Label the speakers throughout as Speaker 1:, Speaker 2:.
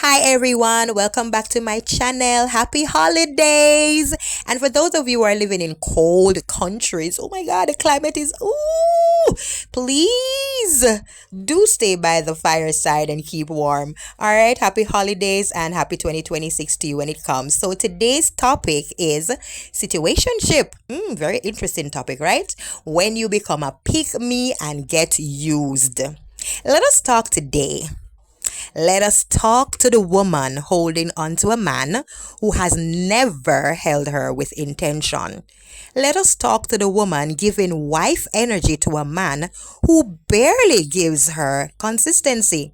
Speaker 1: Hi everyone, welcome back to my channel. Happy holidays! And for those of you who are living in cold countries, oh my god, the climate is please do stay by the fireside and keep warm. All right, happy holidays and happy 2026 to you when it comes. So today's topic is situationship. Very interesting topic, right? When you become a pick me and get used. Let us talk today. Let us talk to the woman holding on to a man who has never held her with intention. Let us talk to the woman giving wife energy to a man who barely gives her consistency.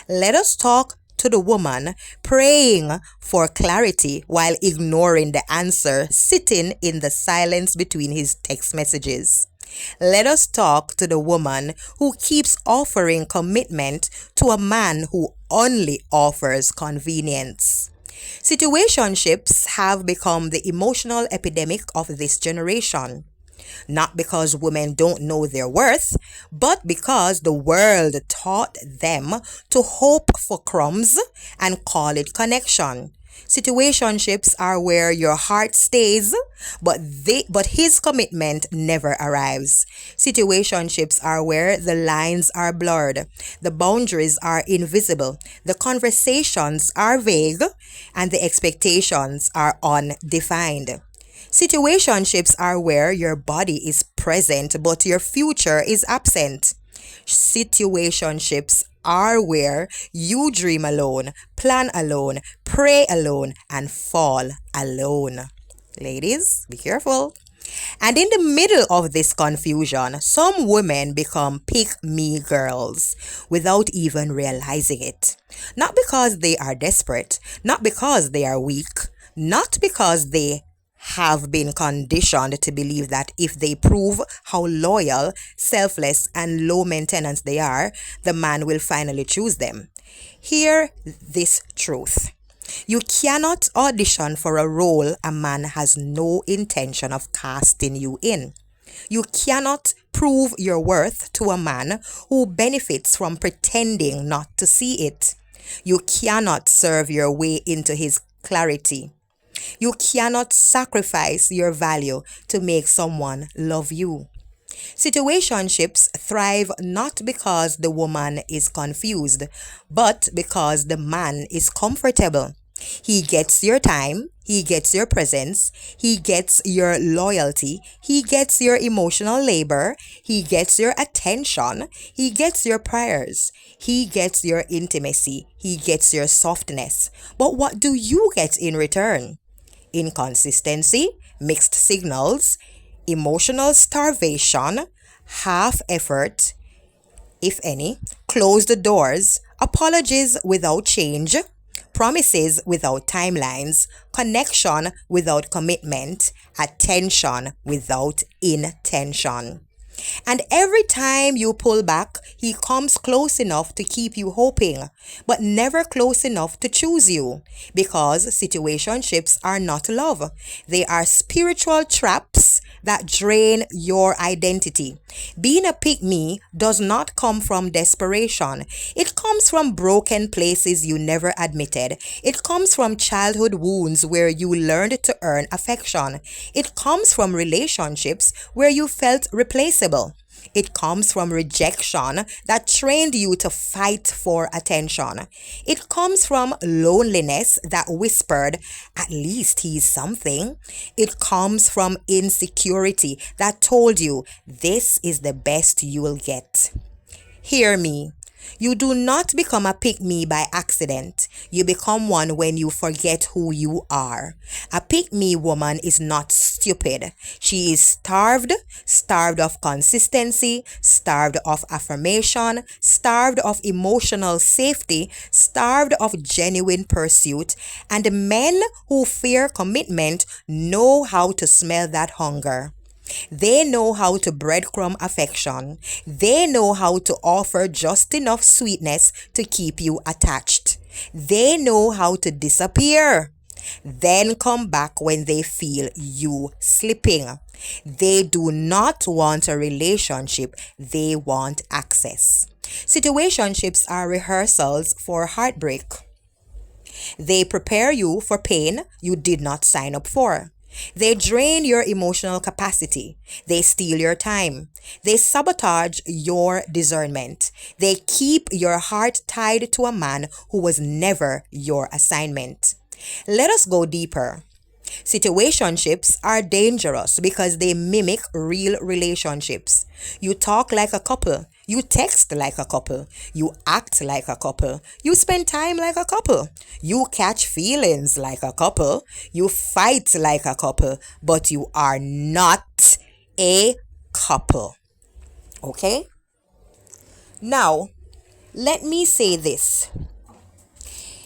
Speaker 1: Let us talk to the woman praying for clarity while ignoring the answer sitting in the silence between his text messages. Let us talk to the woman who keeps offering commitment to a man who only offers convenience. Situationships have become the emotional epidemic of this generation. Not because women don't know their worth, but because the world taught them to hope for crumbs and call it connection. Situationships are where your heart stays, but his commitment never arrives. Situationships are where the lines are blurred, the boundaries are invisible, the conversations are vague, and the expectations are undefined. Situationships are where your body is present but your future is absent. Situationships are where you dream alone, plan alone, pray alone, and fall alone. Ladies, be careful. And in the middle of this confusion, some women become pick me girls without even realizing it. Not because they are desperate, not because they are weak, not because they have been conditioned to believe that if they prove how loyal, selfless, and low maintenance they are, the man will finally choose them. Hear this truth. You cannot audition for a role a man has no intention of casting you in. You cannot prove your worth to a man who benefits from pretending not to see it. You cannot serve your way into his clarity. You cannot sacrifice your value to make someone love you. Situationships thrive not because the woman is confused, but because the man is comfortable. He gets your time, he gets your presence, he gets your loyalty, he gets your emotional labor, he gets your attention, he gets your prayers, he gets your intimacy, he gets your softness. But what do you get in return? Inconsistency, mixed signals, emotional starvation, half effort, if any, closed doors, apologies without change, promises without timelines, connection without commitment, attention without intention. And every time you pull back, he comes close enough to keep you hoping, but never close enough to choose you. Because situationships are not love, they are spiritual traps that drain your identity. Being a pick me does not come from desperation. It comes from broken places you never admitted. It comes from childhood wounds where you learned to earn affection. It comes from relationships where you felt replaceable. It comes from rejection that trained you to fight for attention. It comes from loneliness that whispered, at least he's something. It comes from insecurity that told you, this is the best you'll get. Hear me. You do not become a pick-me by accident. You become one when you forget who you are. A pick-me woman is not stupid. She is starved of consistency, starved of affirmation, starved of emotional safety, starved of genuine pursuit. And men who fear commitment know how to smell that hunger. They know how to breadcrumb affection. They know how to offer just enough sweetness to keep you attached. They know how to disappear, then come back when they feel you slipping. They do not want a relationship, they want access. Situationships are rehearsals for heartbreak. They prepare you for pain you did not sign up for. They drain your emotional capacity. They steal your time. They sabotage your discernment. They keep your heart tied to a man who was never your assignment. Let us go deeper. Situationships are dangerous because they mimic real relationships. You talk like a couple. You text like a couple. You act like a couple. You spend time like a couple. You catch feelings like a couple. You fight like a couple. But you are not a couple. Okay? Now, let me say this.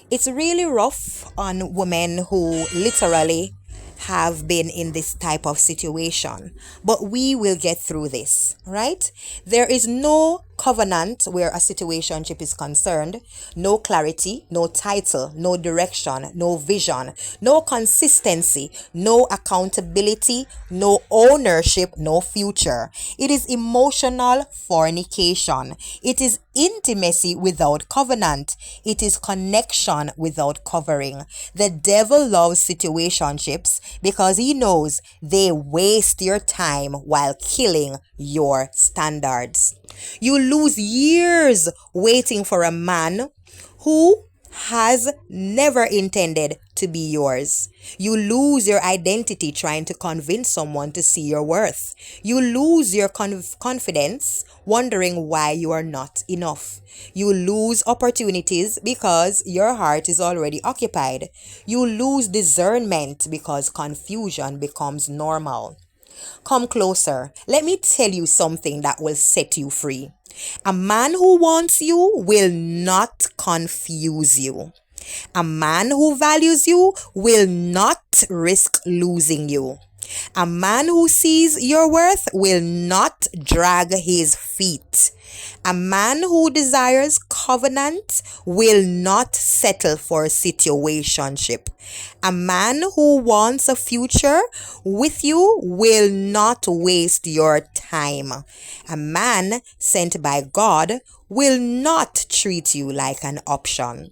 Speaker 1: It's really rough on women who literally have been in this type of situation, but we will get through this, right? There is no covenant where a situationship is concerned, no clarity, no title, no direction, no vision, no consistency, no accountability, no ownership, no future. It is emotional fornication. It is intimacy without covenant. It is connection without covering. The devil loves situationships because he knows they waste your time while killing your standards. You lose years waiting for a man who has never intended to be yours. You lose your identity trying to convince someone to see your worth. You lose your confidence wondering why you are not enough. You lose opportunities because your heart is already occupied. You lose discernment because confusion becomes normal. Come closer. Let me tell you something that will set you free. A man who wants you will not confuse you. A man who values you will not risk losing you. A man who sees your worth will not drag his feet. A man who desires covenant will not settle for situationship. A man who wants a future with you will not waste your time. A man sent by God will not treat you like an option.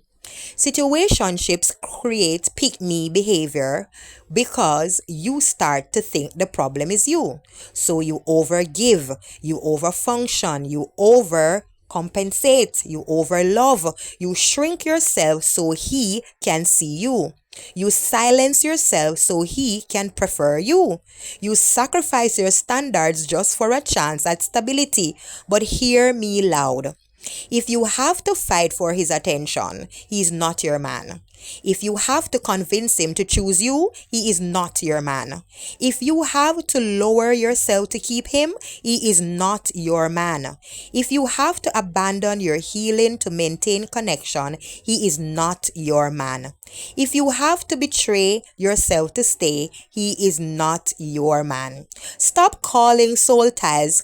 Speaker 1: Situationships create pick me behavior because you start to think the problem is you. So you overgive, you overfunction, you overcompensate, you overlove, you shrink yourself so he can see you. You silence yourself so he can prefer you. You sacrifice your standards just for a chance at stability. But hear me loud. If you have to fight for his attention, he is not your man. If you have to convince him to choose you, he is not your man. If you have to lower yourself to keep him, he is not your man. If you have to abandon your healing to maintain connection, he is not your man. If you have to betray yourself to stay, he is not your man. Stop calling soul ties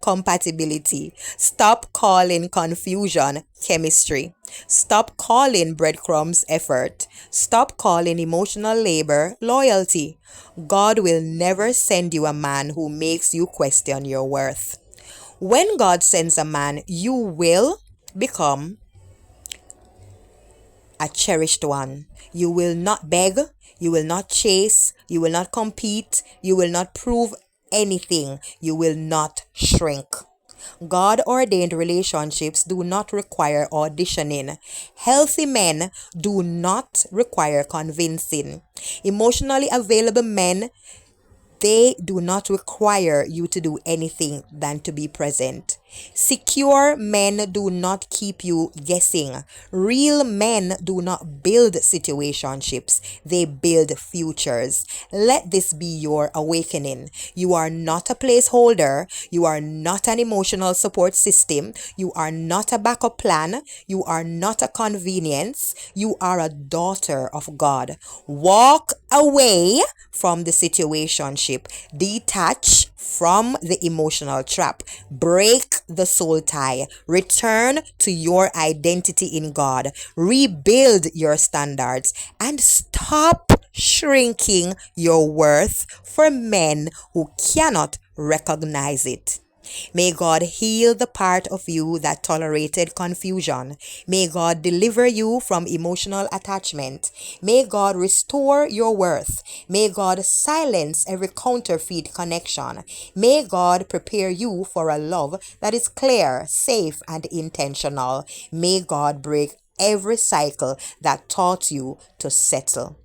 Speaker 1: compatibility. Stop calling confusion chemistry. Stop calling breadcrumbs effort. Stop calling emotional labor loyalty. God will never send you a man who makes you question your worth. When God sends a man, you will become a cherished one. You will not beg, you will not chase, you will not compete, you will not prove anything, you will not shrink. God ordained relationships do not require auditioning. Healthy men do not require convincing. Emotionally available men, they do not require you to do anything than to be present. Secure men do not keep you guessing. Real men do not build situationships, they build futures. Let this be your awakening. You are not a placeholder. You are not an emotional support system. You are not a backup plan. You are not a convenience. You are a daughter of God. Walk away from the situationship. Detach from the emotional trap. Break the soul tie. Return to your identity in God. Rebuild your standards and stop shrinking your worth for men who cannot recognize it. May God heal the part of you that tolerated confusion. May God deliver you from emotional attachment. May God restore your worth. May God silence every counterfeit connection. May God prepare you for a love that is clear, safe, and intentional. May God break every cycle that taught you to settle.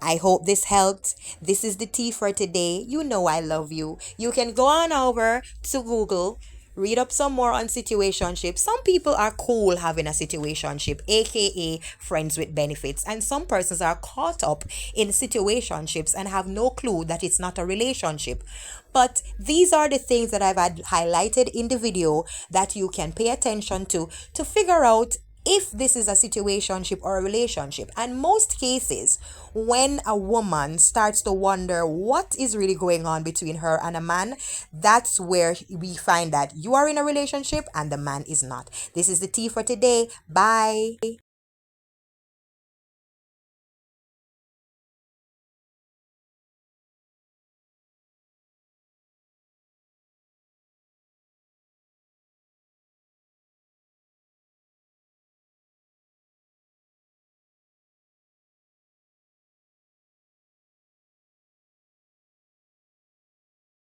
Speaker 1: I hope this helped. This is the tea for today. You know I love you. You can go on over to Google, read up some more on situationship. Some people are cool having a situationship, aka friends with benefits, and some persons are caught up in situationships and have no clue that it's not a relationship. But these are the things that I've had highlighted in the video that you can pay attention to figure out if this is a situationship or a relationship. And most cases, when a woman starts to wonder what is really going on between her and a man, that's where we find that you are in a relationship and the man is not. This is the tea for today. Bye.